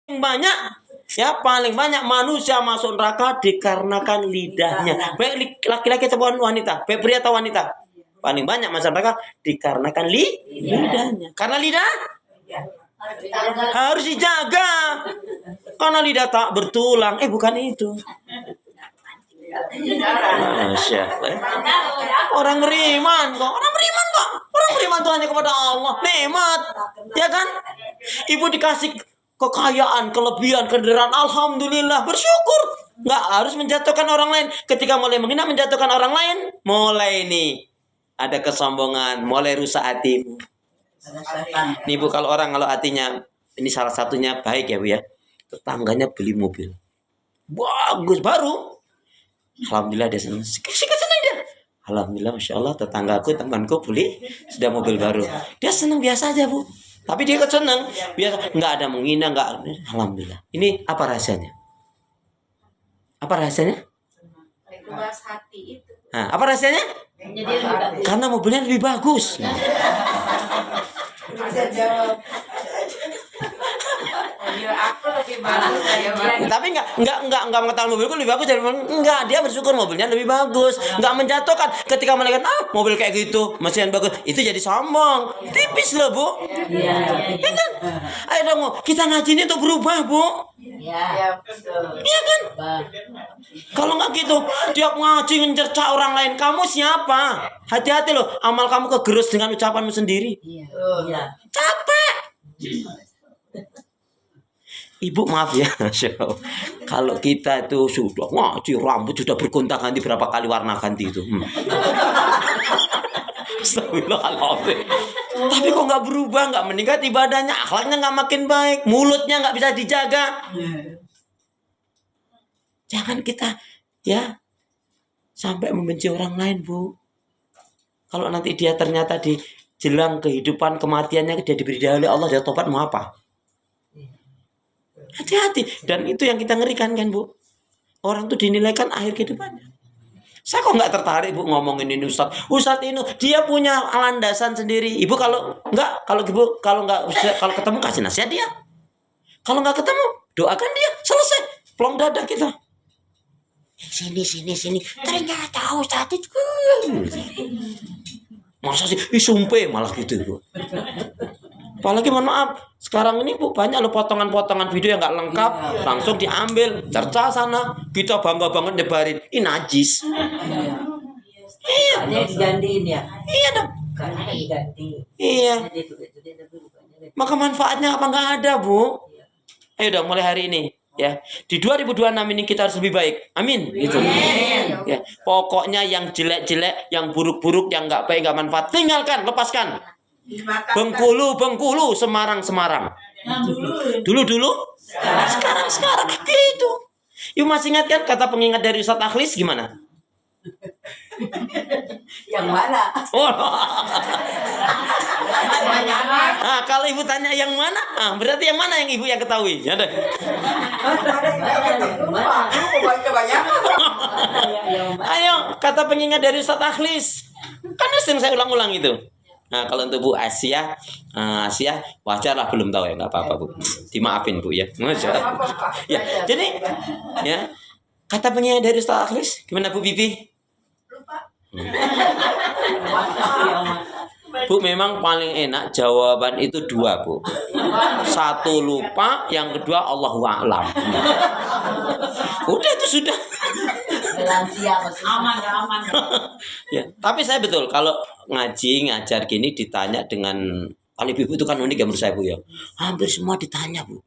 banyak ya, paling banyak manusia masuk neraka dikarenakan lidahnya. Baik laki-laki atau wanita, baik pria atau wanita. Paling banyak masuk neraka dikarenakan lidahnya. Karena lidah harus dijaga. Karena lidah tak bertulang. Bukan itu. Masya Allah. Orang beriman kok. Orang beriman tuh hanya kepada Allah. Nikmat. Ya kan? Ibu dikasih kekayaan, kelebihan, kendaraan. Alhamdulillah. Bersyukur. Nggak harus menjatuhkan orang lain. Ketika mulai menghina, menjatuhkan orang lain. Mulai nih. Ada kesombongan. Mulai rusak hatimu. Nih Bu, kalau hatinya. Ini salah satunya baik ya Bu ya. Tetangganya beli mobil. Bagus, baru. Alhamdulillah dia senang. Senang dia. Alhamdulillah, Masya Allah, temanku beli sudah mobil baru. Dia senang biasa aja Bu. Tapi dia ikut senang. Biasa, nggak ada menghina, nggak. Alhamdulillah. Ini apa rahasianya? Apa rahasianya? Nah, apa rahasianya? Karena mobilnya lebih bagus. Tapi enggak mengetahui mobilku lebih bagus dari enggak, dia bersyukur mobilnya lebih bagus, enggak menjatuhkan. Ketika melihat mobil kayak gitu mesin bagus, itu jadi sombong. Tipis loh Bu. Iya kan? Ayo dong kita ngaji ini untuk berubah Bu. Iya kan? Kalau nggak gitu tiap ngaji mencerca orang lain, kamu siapa? Hati-hati loh, amal kamu kegerus dengan ucapanmu sendiri. Iya. Capek. Ibu maaf ya, kalau kita itu sudah ngaji rambut sudah bergonta-ganti berapa kali warna ganti itu. Astagfirullahaladzim. Tapi kok nggak berubah, nggak meningkat ibadahnya, akhlaknya nggak makin baik, mulutnya nggak bisa dijaga. Jangan kita ya sampai membenci orang lain Bu. Kalau nanti dia ternyata di jelang kehidupan kematiannya dia diberi dahulu Allah, dia tobat mau apa? Hati-hati. Dan itu yang kita ngerikan kan Bu. Orang tuh dinilaikan akhir kehidupannya. Saya kok nggak tertarik Bu ngomongin ini Ustadz ini dia punya landasan sendiri. Ibu kalau ketemu kasih nasihat dia. Kalau nggak ketemu doakan dia, selesai. Plong dada kita. Sini. Ternyata Ustadz itu. Masa sih sumpah malah gitu Bu. Apalagi mohon maaf, sekarang ini Bu banyak loh potongan-potongan video yang nggak lengkap, langsung diambil, cerca sana, kita bangga banget nyebarin, ini najis. Iya. Digantiin ya. Iya dong. Karena diganti. Iya. Maka manfaatnya apa nggak ada Bu? Ayo dong mulai hari ini. Ya, di 2026 ini kita harus lebih baik. Amin. Gitu. Ya, pokoknya yang jelek-jelek, yang buruk-buruk, yang nggak baik, nggak manfaat, tinggalkan, lepaskan. Bengkulu, Semarang. Dulu, sekarang gitu. Yuk masih ingat kan kata pengingat dari Ustadz Akhlis gimana? Yang mana? Kalau ibu tanya yang mana, berarti yang mana yang ibu yang ketahui? Ya deh. Ayo, kata pengingat dari Ustadz Akhlis. Kan sering saya ulang-ulang itu. Nah, kalau untuk Bu Asia wajar lah belum tahu ya, nggak apa-apa Bu, dimaafin Bu ya. Ya, jadi ya kata pengingat dari Ustadz Akhlis gimana Bu Bibi? Bu memang paling enak jawaban itu 2 Bu. 1 lupa, yang kedua Allahu a'lam. Udah itu sudah. Aman. Ya, tapi saya betul kalau ngajar gini ditanya dengan kalau ibu itu kan unik ya menurut saya Bu ya. Hampir semua ditanya Bu.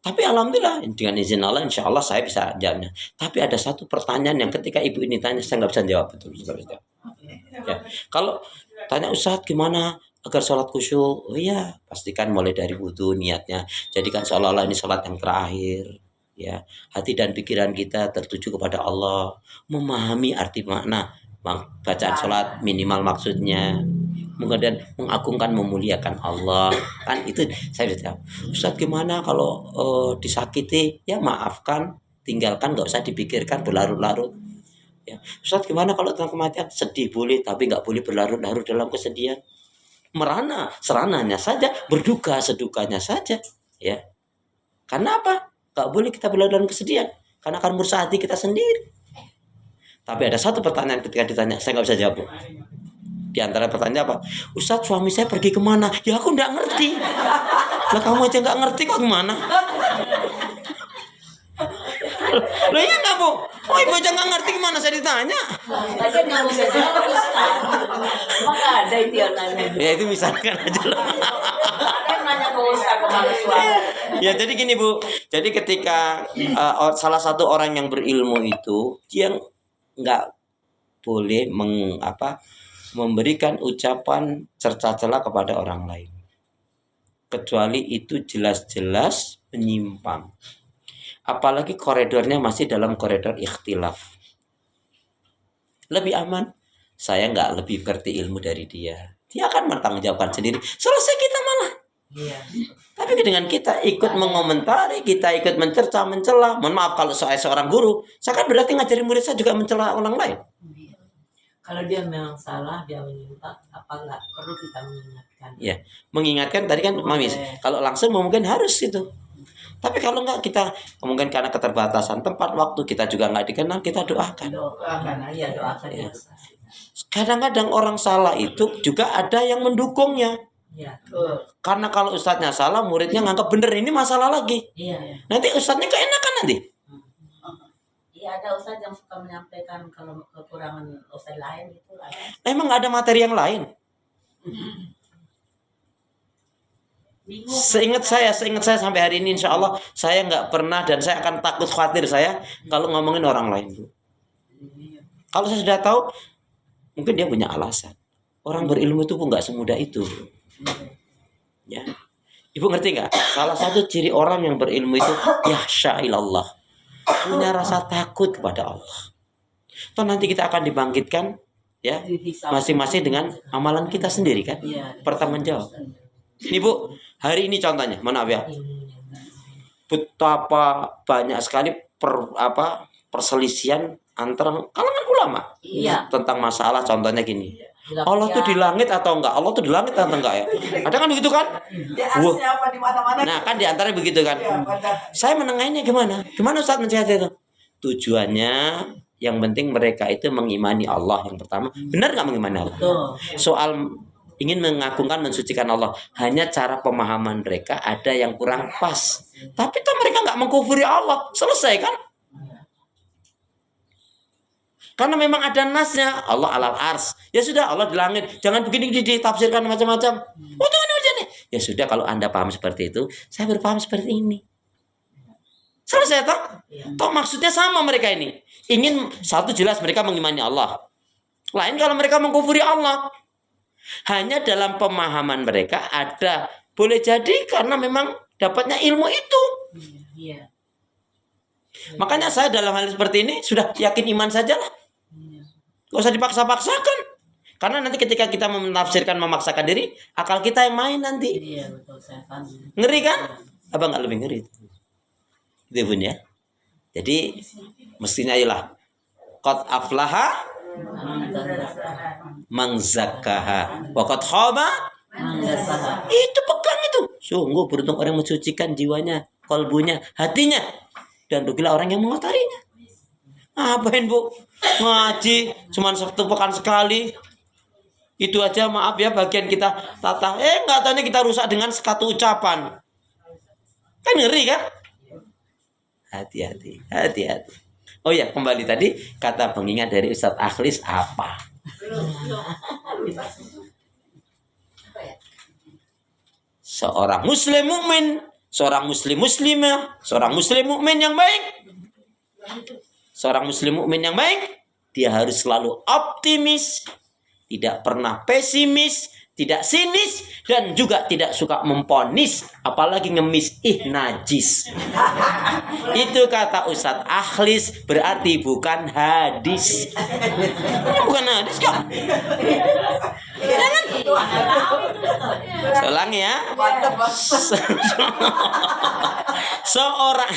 Tapi alhamdulillah dengan izin Allah insya Allah saya bisa jawabnya. Tapi ada satu pertanyaan yang ketika ibu ini tanya saya nggak bisa jawab betul. Ya, kalau tanya Ustadz gimana agar sholat khusyuk? Oh iya, pastikan mulai dari wudhu niatnya. Jadikan seolah-olah ini sholat yang terakhir. Ya, hati dan pikiran kita tertuju kepada Allah, memahami arti makna bacaan sholat minimal maksudnya, kemudian mengagungkan memuliakan Allah. Kan itu saya bisa. Ustadz gimana kalau disakiti? Ya maafkan, tinggalkan, nggak usah dipikirkan berlarut-larut. Ya, Ustadz gimana kalau tentang kematian? Sedih boleh, tapi nggak boleh berlarut-larut dalam kesedihan. Merana serananya saja, berduka sedukanya saja. Ya. Karena apa? Gak boleh kita berlari dalam kesedihan, karena akan merusak hati kita sendiri. Tapi ada satu pertanyaan ketika ditanya, saya nggak bisa jawab. Di antara pertanyaan apa? Ustadz, suami saya pergi kemana? Ya aku nggak ngerti. Lah kamu aja nggak ngerti kok gimana? Loh iya nggak Bu? Oh ibu aja nggak ngerti gimana saya ditanya? Lagi nggak bisa jawab Ustaz. Maka ada itu yang nanya. Ya itu misalkan aja loh. Kan nanya ke Ustaz kemana suami. Ya jadi gini Bu. Jadi ketika salah satu orang yang berilmu itu dia nggak boleh memberikan ucapan cerca cela kepada orang lain, kecuali itu jelas-jelas menyimpang. Apalagi koridornya masih dalam koridor ikhtilaf. Lebih aman. Saya nggak lebih ngerti ilmu dari dia. Dia akan bertanggungjawabkan sendiri. Selesai kita malah. Iya. Tapi dengan kita ikut mengomentari, kita ikut mencerca, mencela. Mohon maaf kalau saya seorang guru, saya kan berarti ngajarin murid saya juga mencela orang lain. Kalau dia memang salah, dia menyimpang, apa nggak perlu kita mengingatkan? Ya, mengingatkan tadi kan Mami, kalau langsung mungkin harus itu. Tapi kalau enggak, kita mungkin karena keterbatasan tempat waktu, kita juga nggak dikenal, kita doakan. Doakan aja, doakan ya. Kadang-kadang orang salah itu juga ada yang mendukungnya. Iya. Karena kalau ustadznya salah, muridnya nganggap bener, ini masalah lagi. Iya. Nanti ustadznya keenakan nanti. Iya, ada ustadz yang suka menyampaikan kalau kekurangan ustadz lain itu lah. Emang nggak ada materi yang lain? Seingat saya sampai hari ini insya Allah saya nggak pernah, dan saya akan takut khawatir saya kalau ngomongin orang lain. Kalau saya sudah tahu, mungkin dia punya alasan. Orang berilmu itu pun nggak semudah itu. Ya, Ibu ngerti nggak? Salah satu ciri orang yang berilmu itu yahsya ilallah, punya rasa takut kepada Allah. Toh nanti kita akan dibangkitkan ya masing-masing dengan amalan kita sendiri kan, pertanggung jawab. Ini Bu, hari ini contohnya, maaf ya, betapa banyak sekali perselisihan antara kalangan ulama tentang masalah. Contohnya gini, Allah tuh di langit atau enggak? Allah tuh di langit atau enggak ya? Ada kan begitu kan? Nah kan diantara begitu kan. Saya menengahinnya gimana? Gimana Ustaz menjawab itu? Tujuannya yang penting mereka itu mengimani Allah yang pertama. Benar nggak mengimani Allah? Soal ingin mengagungkan, mensucikan Allah, hanya cara pemahaman mereka ada yang kurang pas. Tapi toh mereka nggak mengkufuri Allah. Selesai kan? Karena memang ada nasnya, Allah alal ars. Ya sudah, Allah di langit. Jangan begini ditafsirkan macam-macam. Oh, jangan. Ya sudah, kalau Anda paham seperti itu, saya berpaham seperti ini. Selesai toh? Toh maksudnya sama mereka ini. Ingin satu jelas mereka mengimani Allah. Lain kalau mereka mengkufuri Allah. Hanya dalam pemahaman mereka ada, boleh jadi karena memang dapatnya ilmu itu. Makanya saya dalam hal seperti ini sudah yakin iman saja lah. Gak usah dipaksa-paksakan. Karena nanti ketika kita menafsirkan, memaksakan diri, akal kita yang main nanti. Ngeri kan? Apa nggak lebih ngeri? Gitu Bun ya. Jadi mestinya ayolah. Qad aflaha man zakkaha wa qad khaba. Itu pegang itu. Sungguh beruntung orang yang mensucikan jiwanya, kalbunya, hatinya. Dan rugilah orang yang mengotorinya. Ngapain Bu? Ngaji cuma satu pekan sekali. Itu aja maaf ya bagian kita tata. Nggak taunya kita rusak dengan sekatu ucapan. Kan ngeri kan? Hati-hati. Oh ya, kembali tadi kata pengingat dari Ustadz Akhlis apa? Seorang muslim mukmin, seorang muslim muslimah, seorang muslim mukmin yang baik. Seorang muslim mukmin yang baik, dia harus selalu optimis, tidak pernah pesimis, tidak sinis, dan juga tidak suka memponis, apalagi ngemis najis. Itu kata Ustadz Akhlis, berarti bukan hadis. Bukan hadis kok. Ulangi ya. Seorang